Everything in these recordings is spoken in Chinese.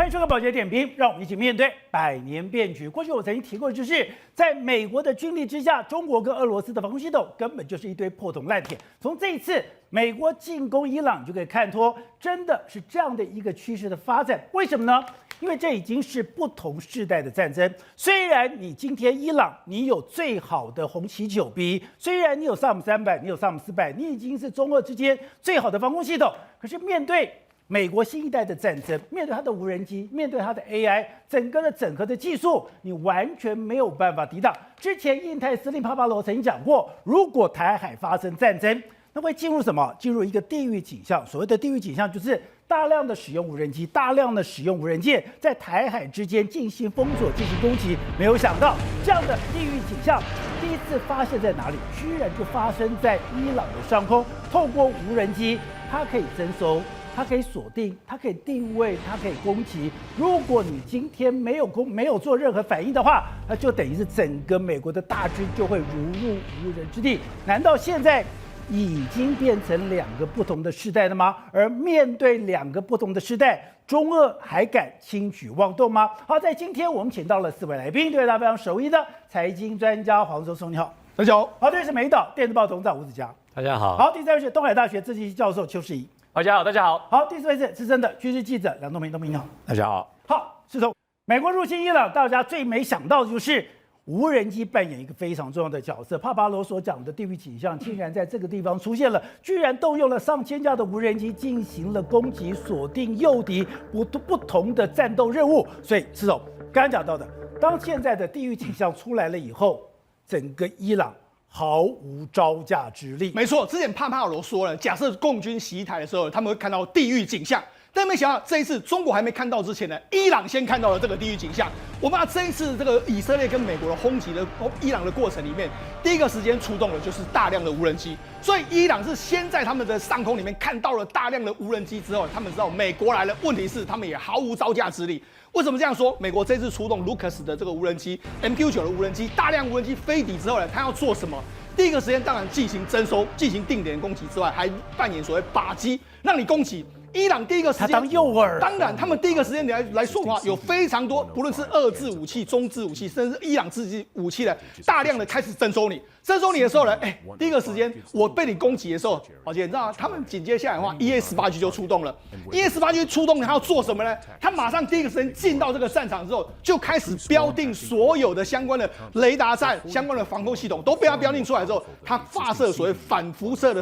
欢迎收看宝洁点评，让我们一起面对百年变局。过去我曾经提过，就是在美国的军力之下，中国跟俄罗斯的防空系统根本就是一堆破铜烂铁。从这一次美国进攻伊朗，就可以看出真的是这样的一个趋势的发展。为什么呢？因为这已经是不同世代的战争。虽然你今天伊朗你有最好的红旗9B，虽然你有萨姆300，你有萨姆400，你已经是中俄之间最好的防空系统，可是面对美国新一代的战争，面对它的无人机，面对它的 AI， 整个的整合的技术，你完全没有办法抵挡。之前印太司令帕帕罗曾经讲过，如果台海发生战争，那会进入什么？进入一个地狱景象。所谓的地狱景象，就是大量的使用无人机，大量的使用无人舰，在台海之间进行封锁、进行攻击。没有想到，这样的地狱景象第一次发现在哪里？居然就发生在伊朗的上空。透过无人机，它可以征收。它可以锁定，它可以定位，它可以攻击。如果你今天没有做任何反应的话，那就等于是整个美国的大军就会如入无人之地。难道现在已经变成两个不同的世代了吗？而面对两个不同的世代，中俄还敢轻举妄动吗？好，在今天我们请到了4位来宾，对大家非常熟悉的财经专家黄周松，你好，大家好。好，这是美岛电子报董事长吴子嘉，大家好。好，第3位是东海大学政治系教授邱世仪。大家好，大家好。好，第4位是资深的军事记者梁东平，东平你好。大家好。好，是从美国入侵伊朗，大家最没想到的就是无人机扮演一个非常重要的角色。帕帕罗所讲的地域倾向，竟然在这个地方出现了，居然动用了上千架的无人机进行了攻击、锁定、诱敌不同的战斗任务。所以，施总刚刚讲到的，当现在的地域倾向出来了以后，整个伊朗毫无招架之力。没错，之前帕帕罗说了，假设共军袭台的时候，他们会看到地狱景象。但没想到这一次中国还没看到之前呢，伊朗先看到了这个地狱景象。我们这一次这个以色列跟美国的轰击的伊朗的过程里面，第一个时间出动的就是大量的无人机，所以伊朗是先在他们的上空里面看到了大量的无人机之后，他们知道美国来了，问题是他们也毫无招架之力。为什么这样说？美国这次出动 Lucas 的这个无人机 MQ9 的无人机，大量无人机飞抵之后呢，他要做什么？第一个时间当然进行征收、进行定点攻击之外，还扮演所谓靶机，让你攻击。伊朗第一个时间他当诱饵，当然他们第一个时间来说的话，有非常多，不论是2制武器、中制武器，甚至是伊朗自己武器的，大量的开始征收你。征收你的时候呢，第一个时间我被你攻击的时候，宝姐，你知道吗？他们紧接下来的话，EA-18G 就出动了。EA-18G 出动，他要做什么呢？他马上第一个时间进到这个战场之后，就开始标定所有的相关的雷达站、相关的防空系统都被他标定出来之后，他发射所谓反辐射的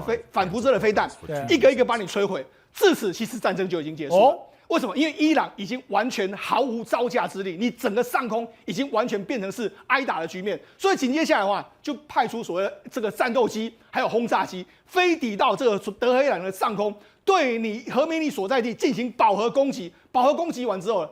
飞弹，一个一个把你摧毁。至此，其实战争就已经结束了。为什么？因为伊朗已经完全毫无招架之力，你整个上空已经完全变成是挨打的局面。所以紧接下来的话，就派出所谓的这个战斗机，还有轰炸机，飞抵到这个德黑兰的上空，对你何梅尼所在地进行饱和攻击。饱和攻击完之后，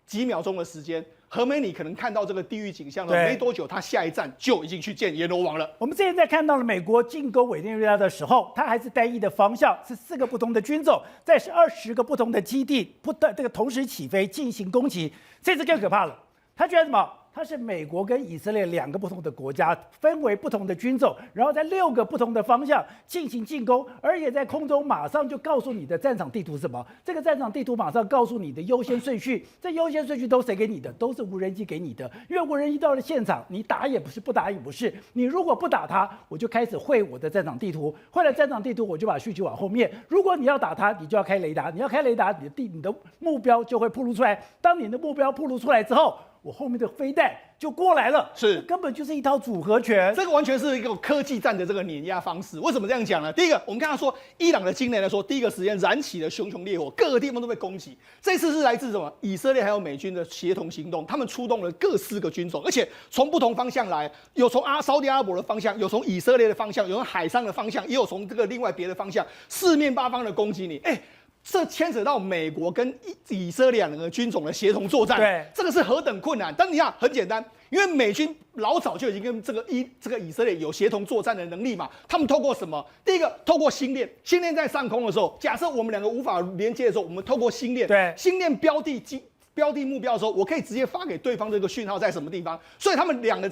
几秒钟的时间，何梅尼可能看到这个地狱景象了，没多久，他下一站就已经去见阎罗王了。我们之前在看到了美国进攻委内瑞拉的时候，它还是单一的方向，是4个不同的军种，再是20个不同的基地，这个同时起飞进行攻击。这次更可怕了，它居然什么？它是美国跟以色列2个不同的国家，分为不同的军种，然后在6个不同的方向进行进攻，而且在空中马上就告诉你的战场地图是什么。这个战场地图马上告诉你的优先顺序，这优先顺序都谁给你的？都是无人机给你的。因为无人机到了现场，你打也不是，不打也不是。你如果不打它，我就开始绘我的战场地图，绘了战场地图，我就把需求往后面。如果你要打它，你就要开雷达，你要开雷达，你的目标就会暴露出来。当你的目标暴露出来之后，我后面的飞弹就过来了，是根本就是一套组合拳。这个完全是一个科技战的这个碾压方式。为什么这样讲呢？第一个，我们看到说，伊朗的境内来说，第一个时间燃起了熊熊烈火，各个地方都被攻击。这次是来自什么？以色列还有美军的协同行动，他们出动了各4个军种，而且从不同方向来，有从沙特阿拉伯的方向，有从以色列的方向，有从海上的方向，也有从这个另外别的方向，四面八方的攻击你。这牵扯到美国跟以色列2个军种的协同作战，对，这个是何等困难。但你看，很简单，因为美军老早就已经跟这个以色列有协同作战的能力嘛。他们透过什么？第一个，透过星链，星链在上空的时候，假设我们2个无法连接的时候，我们透过星链，对，星链标标定目标的时候，我可以直接发给对方这个讯号在什么地方。所以他们两个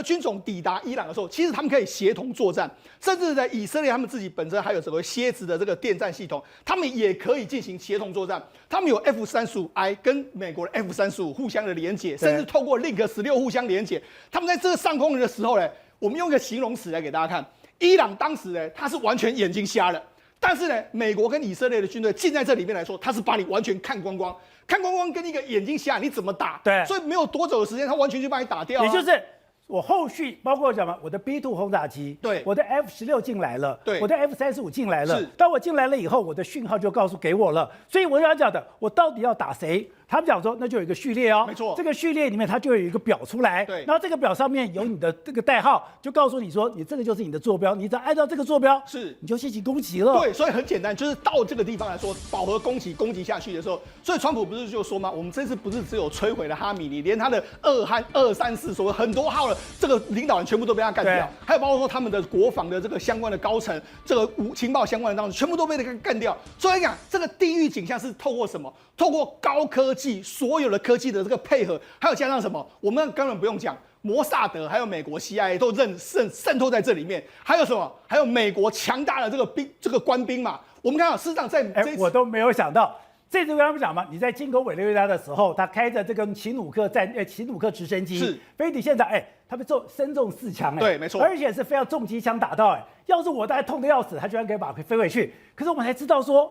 军种抵达伊朗的时候，其实他们可以协同作战，甚至在以色列他们自己本身还有这个蝎子的这个电战系统，他们也可以进行协同作战。他们有 F-35I 跟美国的 F-35互相的连结，甚至透过 Link-16互相连结。他们在这个上空的时候呢，我们用一个形容词来给大家看，伊朗当时呢，他是完全眼睛瞎了。但是呢，美国跟以色列的军队进在这里面来说，他是把你完全看光光，看光光跟一个眼睛瞎，你怎么打？对，所以没有多久的时间，他完全就把你打掉、啊。也就是我后续包括什么，我的 B2 轰炸机，对，我的 F-16进来了，对，我的 F-35进来了。是，当我进来了以后，我的讯号就给我了。所以我要讲的，我到底要打谁？他们讲说，那就有一个序列哦，没错，这个序列里面它就有一个表出来，对，然后这个表上面有你的这个代号，就告诉你说，你这个就是你的坐标，你只要按照这个坐标，是，你就进行攻击了。对，所以很简单，就是到这个地方来说，饱和攻击下去的时候，所以川普不是就说吗？我们这次不是只有摧毁了哈米尼，连他的234所谓很多号的这个领导人全部都被他干掉，还有包括说他们的国防的这个相关的高层，这个情报相关的当中，全部都被他干掉。所以来讲，这个地狱景象是透过什么？透过高科技，所有的科技的这个配合，还有加上什么？我们根本不用讲，摩萨德还有美国 CIA 都渗透在这里面。还有什么？还有美国强大的这个官兵嘛。我们看到，事实上在我都没有想到，这次跟他们讲嘛，你在进攻委内瑞拉的时候，他开着这个奇努克直升机是飞抵现场，他被身中4枪，对，没错，而且是非常重机枪打到，要是我大概痛得要死，他居然可以把飞回去。可是我们才知道说，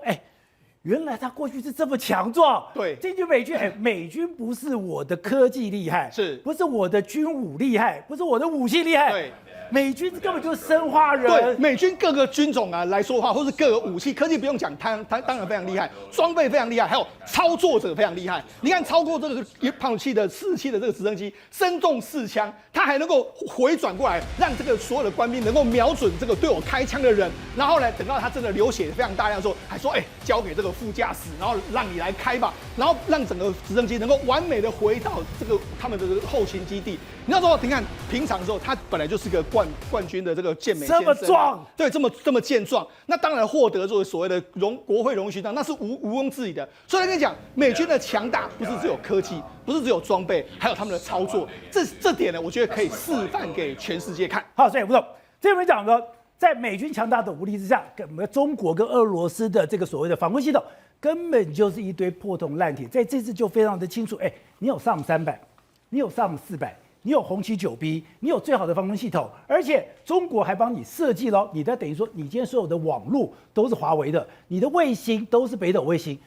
原来他过去是这么强壮。对，进军美军，美军不是我的科技厉害，不是我的军武厉害，不是我的武器厉害，对。美军根本就是生化人。对，美军各个军种啊来说的话，或是各个武器科技不用讲，它当然非常厉害，装备非常厉害，还有操作者非常厉害。你看，操作这个胖气的4气的这个直升机，身中4枪，它还能够回转过来，让这个所有的官兵能够瞄准这个对我开枪的人。然后呢，等到他真的流血非常大量的时候，还说，交给这个副驾驶，然后让你来开吧，然后让整个直升机能够完美的回到这个他们的后勤基地。你要说，你看平常的时候，他本来就是个冠军的这个健美先生，这么壮，对，这么健壮，那当然获得作为所谓的国会荣誉勋章，那是毋庸置疑的。所以我跟你讲，美军的强大不是只有科技，不是只有装备，还有他们的操作。这点呢，我觉得可以示范给全世界看。好，所以吴总，这边讲说，在美军强大的武力之下，中国跟俄罗斯的这个所谓的防空系统，根本就是一堆破铜烂铁。在这次就非常的清楚，你有SAM-300，你有SAM-400。你有红旗9B，你有最好的防空系统，而且中国还帮你设计了，你的等于说，你今天所有的网络都是华为的，你的卫星都是北斗卫星，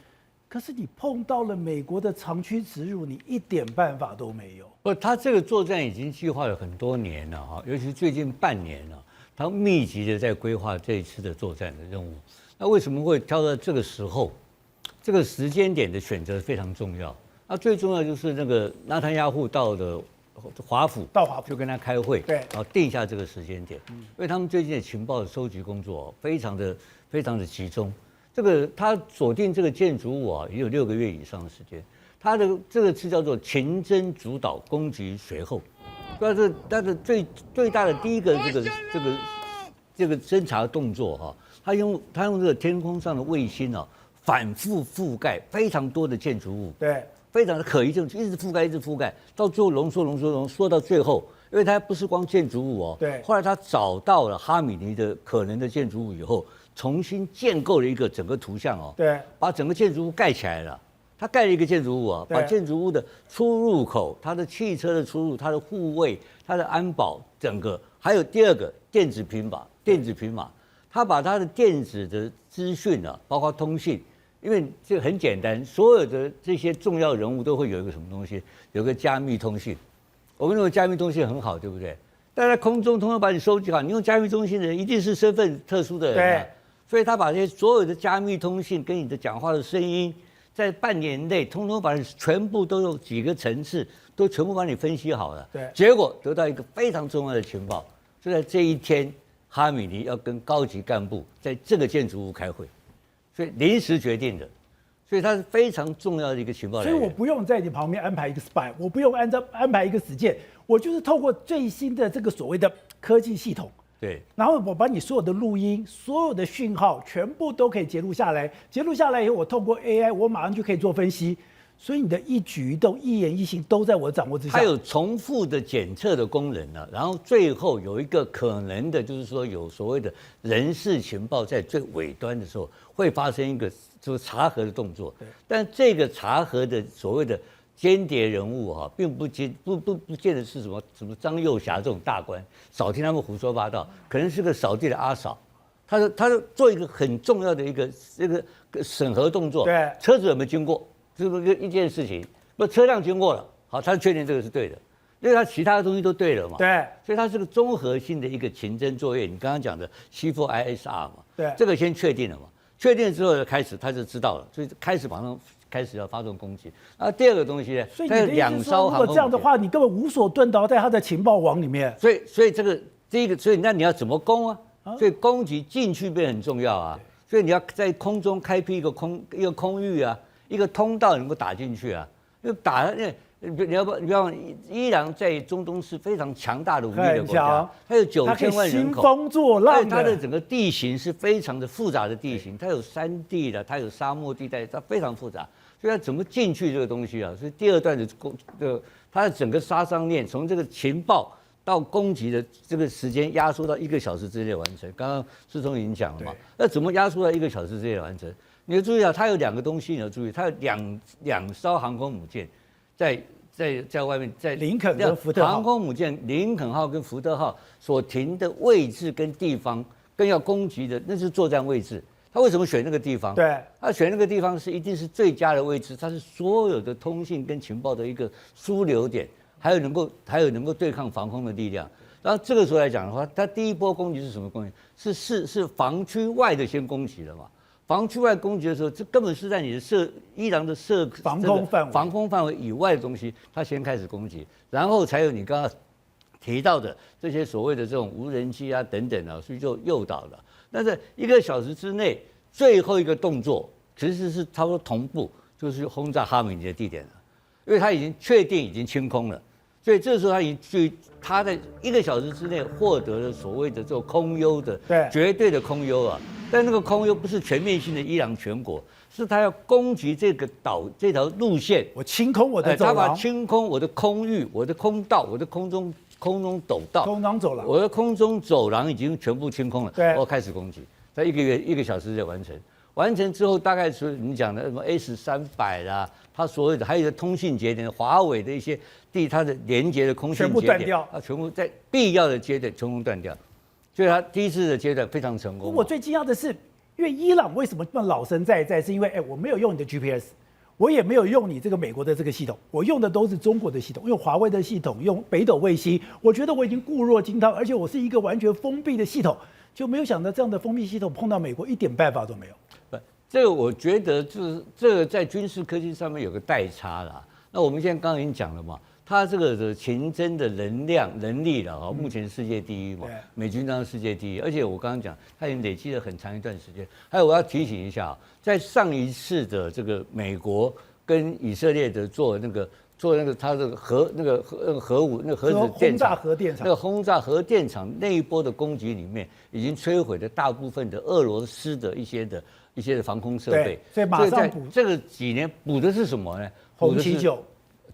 可是你碰到了美国的长驱直入，你一点办法都没有。他这个作战已经计划了很多年了哈，尤其最近半年了，他密集的在规划这一次的作战的任务。那为什么会挑到这个时候？这个时间点的选择非常重要。那最重要就是那个纳坦雅胡到的。华府就跟他开会，对，然后定下这个时间点，因为他们最近的情报的收集工作非常的集中。他锁定这个建筑物也有6个月以上的时间。他的这个词叫做勤侦主导，攻击随后。他的最大的第一个这个侦察动作他用这个天空上的卫星反复覆盖非常多的建筑物，对。非常的可疑，就一直覆盖，到最后浓缩到最后，因为它不是光建筑物对。后来他找到了哈米尼的可能的建筑物以后，重新建构了一个整个图像对，把整个建筑物盖起来了。他盖了一个建筑物把建筑物的出入口、它的汽车的出入、它的护卫、它的安保，整个还有第二个电子平码，他把他的电子的资讯包括通信。因为这个很简单，所有的这些重要人物都会有一个什么东西，有个加密通信。我们认为加密通信很好，对不对？但在空中通通把你收集好，你用加密通信的人一定是身份特殊的人所以他把这些所有的加密通信跟你的讲话的声音，在半年内通通把你全部都有几个层次都全部把你分析好了。对，结果得到一个非常重要的情报，就在这一天，哈米尼要跟高级干部在这个建筑物开会。所以临时决定的，所以它是非常重要的一个情报来源。所以我不用在你旁边安排一个 spy， 我不用安排一个死线，我就是透过最新的这个所谓的科技系统，对，然后我把你所有的录音、所有的讯号全部都可以截录下来，截录下来以后，我透过 AI， 我马上就可以做分析。所以你的一举一动、一言一行都在我掌握之下。它有重复的检测的功能呢，然后最后有一个可能的，就是说有所谓的人事情报在最尾端的时候会发生一个就是查核的动作，但这个查核的所谓的间谍人物哈，并不见得是什么张幼霞这种大官，少听他们胡说八道，可能是个扫地的阿嫂，他做一个很重要的一个审核动作，对，车子有没有经过？这个一件事情，车辆经过了，好，他确定这个是对的，因为他其他的东西都对了嘛，对，所以它是个综合性的一个勤侦作业。你刚刚讲的 C4ISR 嘛，对，这个先确定了嘛，确定之后开始他就知道了，所以开始要发动攻击。然后第二个东西呢，所以你的意思是说，如果这样的话，你根本无所遁逃在他的情报网里面。所以这个第一个，所以那你要怎么攻啊？所以攻击进去变很重要啊。所以你要在空中开辟一个空域啊。一个通道能够打进去啊，就打你要不要？伊朗在中东是非常强大的武力的国家，它有9000万人口，兴风作浪的，它的整个地形是非常的复杂的地形，它有山地的，它有沙漠地带，它非常复杂，所以它怎么进去这个东西啊？所以第二段的它的整个杀伤链，从这个情报到攻击的这个时间压缩到1个小时之内完成。刚刚世聪已经讲了嘛，那怎么压缩到1个小时之内完成？你要注意啊，它有2个东西，你要注意，它有两艘航空母舰在外面，在林肯跟福特号航空母舰林肯号跟福特号所停的位置跟地方，跟要攻击的那是作战位置。他为什么选那个地方？对，他选那个地方是一定是最佳的位置，它是所有的通信跟情报的一个枢纽点，还有能够对抗防空的力量。然后这个时候来讲的话，他第一波攻击是什么攻击？是防区外的先攻击了嘛？防区外攻击的时候，这根本是在你的伊朗的防空范围以外的东西，他先开始攻击，然后才有你刚刚提到的这些所谓的这种无人机啊等等啊，所以就诱导了。但是1个小时之内，最后一个动作其实是差不多同步，就是轰炸哈梅尼的地点了，因为他已经确定已经清空了，所以这时候他在1个小时之内获得了所谓的这种空优的绝对的空优啊。但那个空优不是全面性的伊朗全国，是他要攻击这个岛这条路线，我清空我的走廊，他把清空我的空域、我的空道、我的空中陡道、空中走廊，我的空中走廊已经全部清空了，我开始攻击，在1个小时内完成。完成之后，大概是你讲的什么 S300啦，它所有的还有通信节点，华为的一些它的连接的空信节点，全部断掉，它全部在必要的阶段全部断掉。所以他第一次的阶段非常成功。我最惊讶的是，因为伊朗为什么这么老生在在，是因为我没有用你的 GPS， 我也没有用你这个美国的这个系统，我用的都是中国的系统，用华为的系统，用北斗卫星。我觉得我已经固若金汤，而且我是一个完全封闭的系统，就没有想到这样的封闭系统碰到美国一点办法都没有。这个我觉得就是这个在军事科技上面有个代差啦。那我们现在刚刚已经讲了嘛。他这个的勤侦的能力了啊，目前世界第一嘛，美军当然世界第一，而且我刚刚讲，他已经累积了很长一段时间。还有我要提醒一下啊，在上一次的这个美国跟以色列的做那个他这个核武那个核子电厂那个轰炸核电厂那一波的攻击里面，已经摧毁了大部分的俄罗斯的一些的防空设备。所以马上补这个几年补的是什么呢？红旗9。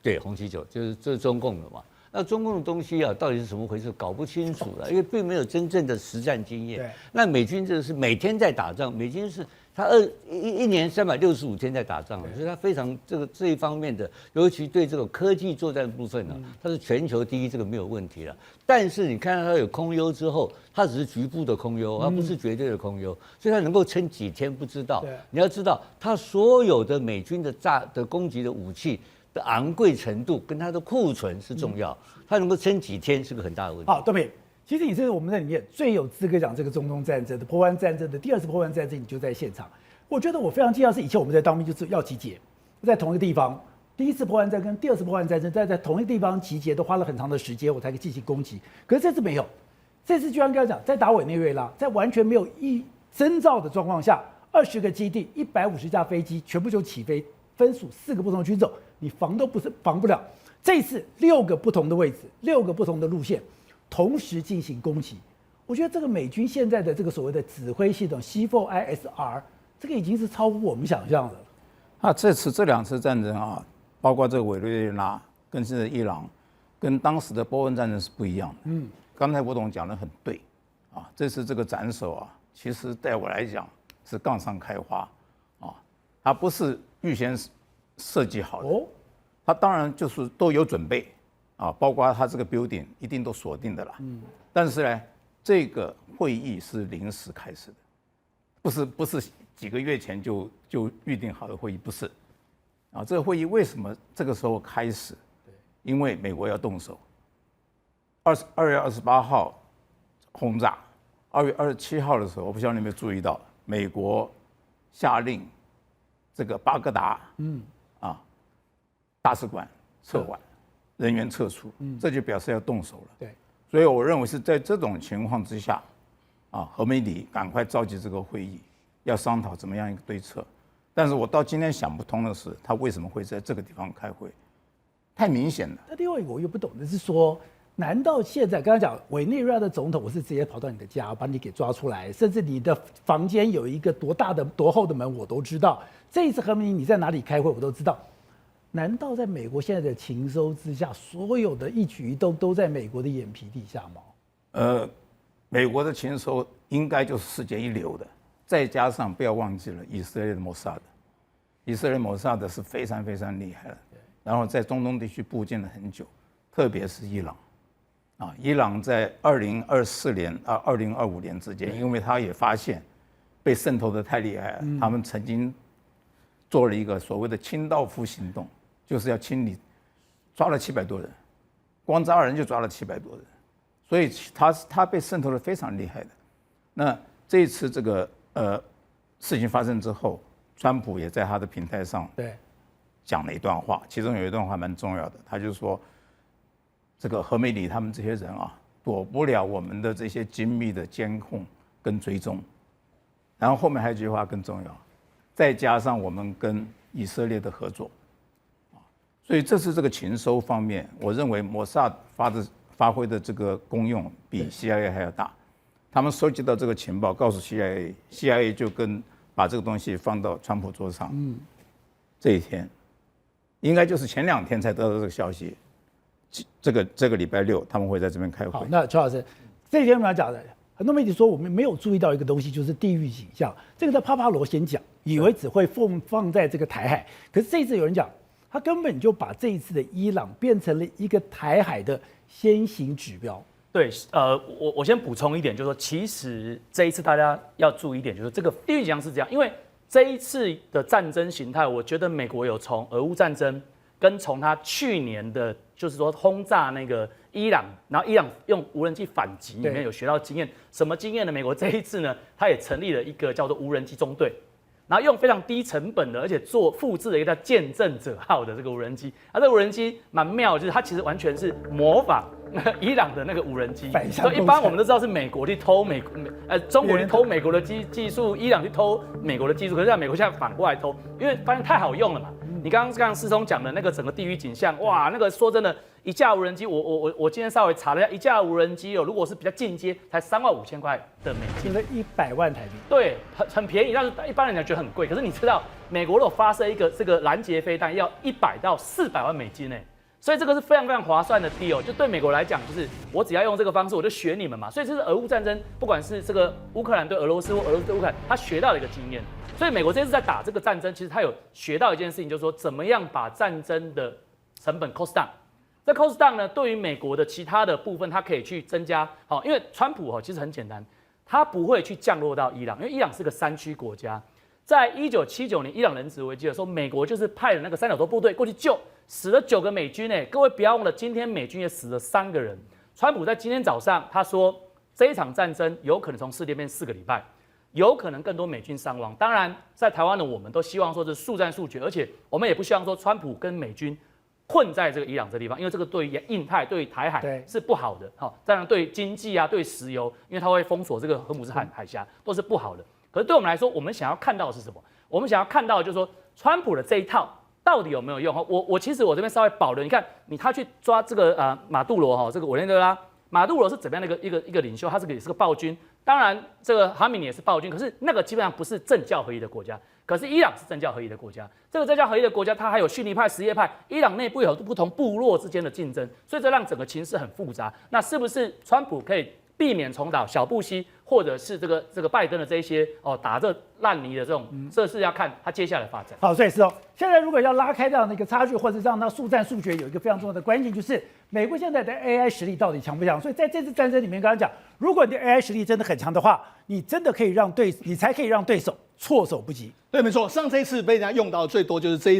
对，红旗9这是中共的嘛？那中共的东西啊，到底是怎么回事？搞不清楚了，因为并没有真正的实战经验。那美军这个是每天在打仗，美军是他一年365天在打仗，所以他非常这一方面的，尤其对这个科技作战部分呢，它是全球第一，这个没有问题了。但是你看到它有空优之后，它只是局部的空优，而不是绝对的空优，所以它能够撑几天不知道。你要知道，它所有的美军的攻击的武器的昂贵程度跟它的库存是重要，它能够撑几天是个很大的问题。好，东平，其实你是我们在里面最有资格讲这个中东战争的波湾战争的第2次波湾战争，你就在现场。我觉得我非常惊讶是以前我们在当兵就是要集结，在同一个地方，第1次波湾战争跟第2次波湾战争在同一个地方集结，都花了很长的时间，我才可以进行攻击。可是这次没有，这次就像刚才讲，在打委内瑞拉，在完全没有征兆的状况下，20个基地，150架飞机全部就起飞，分属4个不同的军种。你防不了。这次6个不同的位置，6个不同的路线，同时进行攻击。我觉得这个美军现在的这个所谓的指挥系统 C4ISR， 这个已经是超乎我们想象的。这2次战争啊，包括这个委内瑞拉跟现在伊朗，跟当时的波湾战争是不一样的。刚才吴董讲得很对，啊，这次这个斩首啊，其实对我来讲是杠上开花，啊，它不是预先设计好的，它当然就是都有准备，啊，包括它这个 building 一定都锁定的啦。但是呢，这个会议是临时开始的，不是几个月前就预定好的会议，不是。啊，这个会议为什么这个时候开始？因为美国要动手。2月28号轰炸，2月27号的时候，我不晓得你有没有注意到，美国下令这个巴格达，大使馆撤馆，人员撤出，这就表示要动手了。对，所以我认为是在这种情况之下，啊，何梅里赶快召集这个会议，要商讨怎么样一个对策。但是我到今天想不通的是，他为什么会在这个地方开会？太明显了。那另外一个我又不懂的是说，难道现在刚刚讲委内瑞拉的总统，我是直接跑到你的家把你给抓出来，甚至你的房间有一个多大的多厚的门我都知道。这一次何梅里你在哪里开会我都知道。难道在美国现在的情搜之下，所有的一举一动都在美国的眼皮底下吗？美国的情搜应该就是世界一流的。再加上不要忘记了以色列的摩萨德，以色列摩萨德是非常非常厉害的，然后在中东地区布建了很久，特别是伊朗，啊，伊朗在2024年啊2025年之间，因为他也发现被渗透的太厉害了，他们曾经做了一个所谓的清道夫行动，就是要清理，抓了700多人，光扎人就抓了700多人，所以他被渗透的非常厉害的。那这一次这个事情发生之后，川普也在他的平台上讲了一段话，其中有一段话蛮重要的，他就说，这个何梅里他们这些人啊，躲不了我们的这些精密的监控跟追踪，然后后面还有一句话更重要，再加上我们跟以色列的合作，所以这是这个情搜方面，我认为摩萨发挥的这个功用比 CIA 还要大。他们收集到这个情报，告诉 CIA 就把这个东西放到川普桌上。这一天，应该就是前2天才得到这个消息。这个礼拜6他们会在这边开会。好，那邱老师，这一天我们要讲的，很多媒体说我们没有注意到一个东西，就是地域倾向。这个在帕帕罗先讲，以为只会放在这个台海，可是这一次有人讲，他根本就把这一次的伊朗变成了一个台海的先行指标。对，我先补充一点，就是说，其实这一次大家要注意一点，就是这个地域倾向是这样，因为这一次的战争形态，我觉得美国有从俄乌战争跟从他去年的，就是说轰炸那个伊朗，然后伊朗用无人机反击里面有学到经验。什么经验呢？美国这一次呢，他也成立了一个叫做无人机中队。然后用非常低成本的，而且复制了一个叫见证者号的这个无人机。这个无人机蛮妙，就是它其实完全是模仿伊朗的那个无人机。所以一般我们都知道是美国去偷中国去偷美国的技术，伊朗去偷美国的技术。可是在美国现在反过来偷，因为发现太好用了嘛。你刚刚思聪讲的那个整个地域景象，哇，那个说真的，一架无人机，我今天稍微查了一下，一架无人机如果是比较进阶，才35000块的美金，就是100万台币。对，很便宜，但是一般人觉得很贵。可是你知道，美国如果发射一个这个拦截飞弹，要100到400万美金所以这个是非常非常划算的 deal。就对美国来讲，就是我只要用这个方式，我就学你们嘛。所以这是俄乌战争，不管是这个乌克兰对俄罗斯或俄罗斯对乌克兰，他学到了一个经验。所以美国这次在打这个战争，其实他有学到一件事情，就是说怎么样把战争的成本 cost down。这 cost down 呢，对于美国的其他的部分，它可以去增加。因为川普其实很简单，他不会去降落到伊朗，因为伊朗是个山区国家。在1979年伊朗人质危机的时候，美国就是派了那个三角洲部队过去救，死了9个美军各位不要忘了，今天美军也死了3个人。川普在今天早上他说，这一场战争有可能从4天变4个礼拜。有可能更多美军伤亡。当然，在台湾的我们都希望说是速战速决，而且我们也不希望说川普跟美军混在这个伊朗这地方，因为这个对于印太、对于台海是不好的。当然对经济啊、对石油，因为它会封锁这个荷姆斯海峡，都是不好的。可是对我们来说，我们想要看到的是什么？我们想要看到的就是说，川普的这一套到底有没有用？其实我这边稍微保留，你看他去抓这个马杜罗这个委内瑞拉。马杜罗是怎么样的一个领袖？他也是个暴君。当然，这个哈米尼也是暴君，可是那个基本上不是政教合一的国家。可是伊朗是政教合一的国家，这个政教合一的国家，它还有逊尼派、什叶派，伊朗内部有不同部落之间的竞争，所以这让整个情势很复杂。那是不是川普可以避免重蹈小布希或者是这个拜登的这一些打这烂泥的这种，这是要看他接下来的发展。好，所以是现在如果要拉开这样的一个差距，或者让它速战速决，有一个非常重要的关键就是美国现在的 AI 实力到底强不强？所以在这次战争里面，刚刚讲，如果你的 AI 实力真的很强的话，你真的可以你才可以让对手措手不及。对，没错，这一次被人家用到的最多就是这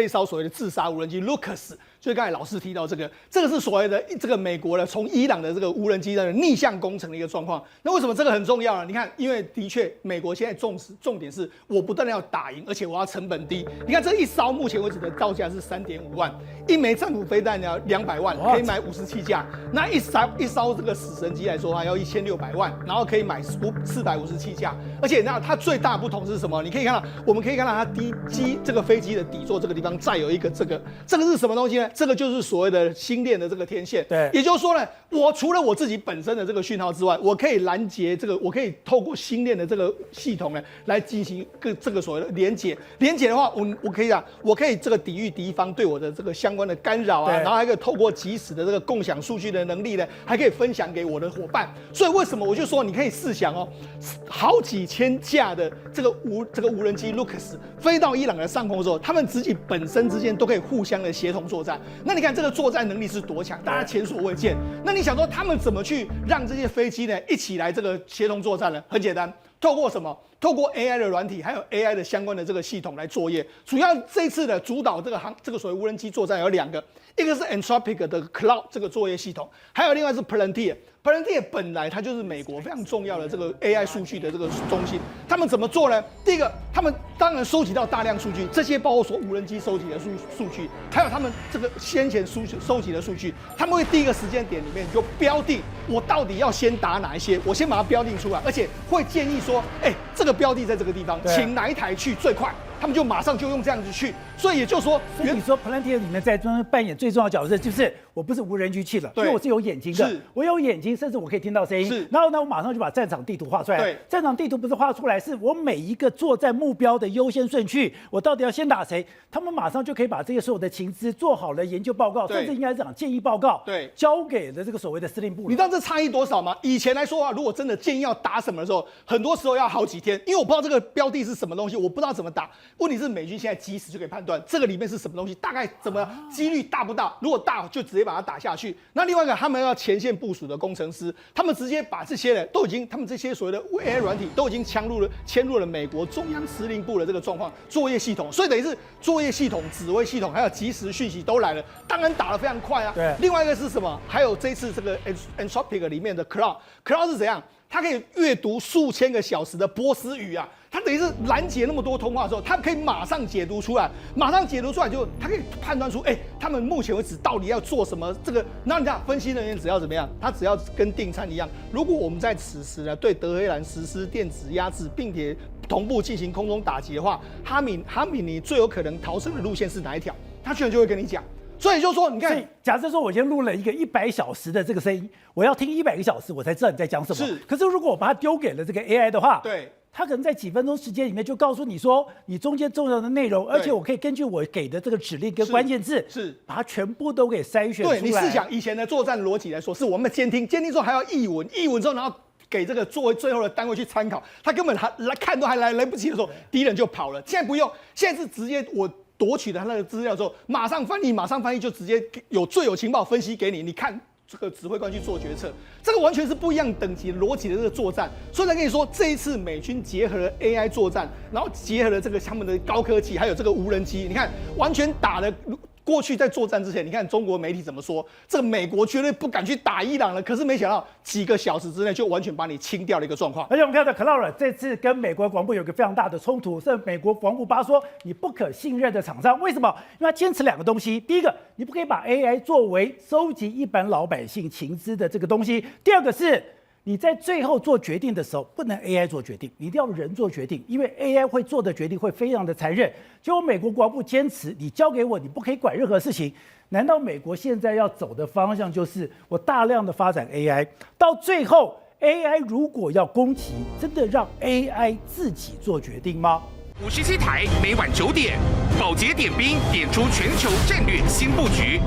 一艘所谓的自杀无人机 Lucas。所以刚才老师提到这个是所谓的这个美国的从伊朗的这个无人机的逆向工程的一个状况。那为什么这个很重要呢？你看，因为的确美国现在重点是我不但要打赢，而且我要成本低。你看这一艘目前为止的造价是3.5万，一枚战斧飞弹要200万，可以买57架。那一艘这个死神机来说啊，要1600万，然后可以买457架。而且那它最大不同是什么？我们可以看到它这个飞机的底座这个地方再有一个这个是什么东西呢？这个就是所谓的星链的这个天线。对，也就是说呢，我除了我自己本身的这个讯号之外，我可以拦截我可以透过星链的这个系统呢来进行这个所谓的连结。连结的话，我可以这个抵御敌方对我的这个相关的干扰啊，然后还可以透过即时的这个共享数据的能力呢，还可以分享给我的伙伴。所以为什么我就说你可以试想好几千架的这个无人机 Lucas 飞到伊朗的上空的时候，他们自己本身之间都可以互相的协同作战。那你看这个作战能力是多强，大家前所未见。那你想说他们怎么去让这些飞机呢一起来这个协同作战呢？很简单，透过什么？透过 AI 的软体，还有 AI 的相关的这个系统来作业。主要这一次的主导这个所谓无人机作战有2个，一个是 Anthropic 的 Cloud 这个作业系统，还有另外是 Palantir。Palantir 本来它就是美国非常重要的这个 AI 数据的这个中心。他们怎么做呢？第一个，他们当然收集到大量数据，这些包括说无人机收集的数据，还有他们这个先前收集的数据，他们会第一个时间点里面就标定我到底要先打哪一些，我先把它标定出来，而且会建议说，这个标的在这个地方，请哪一台去最快。他们就马上就用这样子去，所以也就是说，所以你说 Palantir 里面在中间扮演最重要的角色，就是我不是无人机器了，因为我是有眼睛的，我有眼睛，甚至我可以听到声音。然后呢，我马上就把战场地图画出来。对，战场地图不是画出来，是我每一个作战目标的优先顺序，我到底要先打谁？他们马上就可以把这些所有的情资做好了研究报告，甚至应该讲建议报告，交给了这个所谓的司令部。你知道这差异多少吗？以前来说啊，如果真的建议要打什么的时候，很多时候要好几天，因为我不知道这个标的是什么东西，我不知道怎么打。问题是美军现在即时就可以判断这个里面是什么东西，大概怎么几率大不大？如果大，就直接把它打下去。那另外一个，他们要前线部署的工程师，他们直接把这些人都已经，他们这些所谓的 AI 软体都已经嵌入了美国中央司令部的这个状况作业系统，所以等于是作业系统、指挥系统还有即时讯息都来了，当然打得非常快啊。对。另外一个是什么？还有这次这个 Anthropic 里面的 Cloud 是怎样？它可以阅读数千个小时的波斯语啊，它等于是拦截那么多通话的时候，它可以马上解读出来，就它可以判断出，他们目前为止到底要做什么。这个，那你看分析人员只要怎么样，他只要跟订餐一样，如果我们在此时呢对德黑兰实施电子压制，并且同步进行空中打击的话，哈米尼最有可能逃生的路线是哪一条？他居然就会跟你讲。所以就说，你看，假设说我先录了一个100小时的这个声音，我要听100个小时，我才知道你在讲什么。可是如果我把它丢给了这个 AI 的话，对，它可能在几分钟时间里面就告诉你说你中间重要的内容，而且我可以根据我给的这个指令跟关键字，把它全部都给筛选出来。对，你试想以前的作战逻辑来说，是我们监听之后还要译文之后，然后给这个作为最后的单位去参考，他根本还看都还来不及的时候，敌人就跑了。现在不用，现在是直接我夺取了他那个资料之后，马上翻译就直接最有情报分析给你，你看这个指挥官去做决策，这个完全是不一样等级逻辑的这个作战。所以才跟你说，这一次美军结合了 AI 作战，然后结合了这个他们的高科技，还有这个无人机，你看完全打了。过去在作战之前，你看中国媒体怎么说？这个美国绝对不敢去打伊朗了。可是没想到几个小时之内就完全把你清掉了一个状况。而且我们看到 Cloud 这次跟美国国防部有个非常大的冲突，是美国国防部把说你不可信任的厂商。为什么？因为他坚持2个东西：第一个，你不可以把 AI 作为收集一般老百姓情资的这个东西；第二个是你在最后做决定的时候，不能 AI 做决定，你一定要人做决定，因为 AI 会做的决定会非常的残忍。结果美国国防部坚持，你交给我，你不可以管任何事情。难道美国现在要走的方向就是我大量的发展 AI， 到最后 AI 如果要攻击，真的让 AI 自己做决定吗57台每晚9点，宝洁点兵点出全球战略新布局。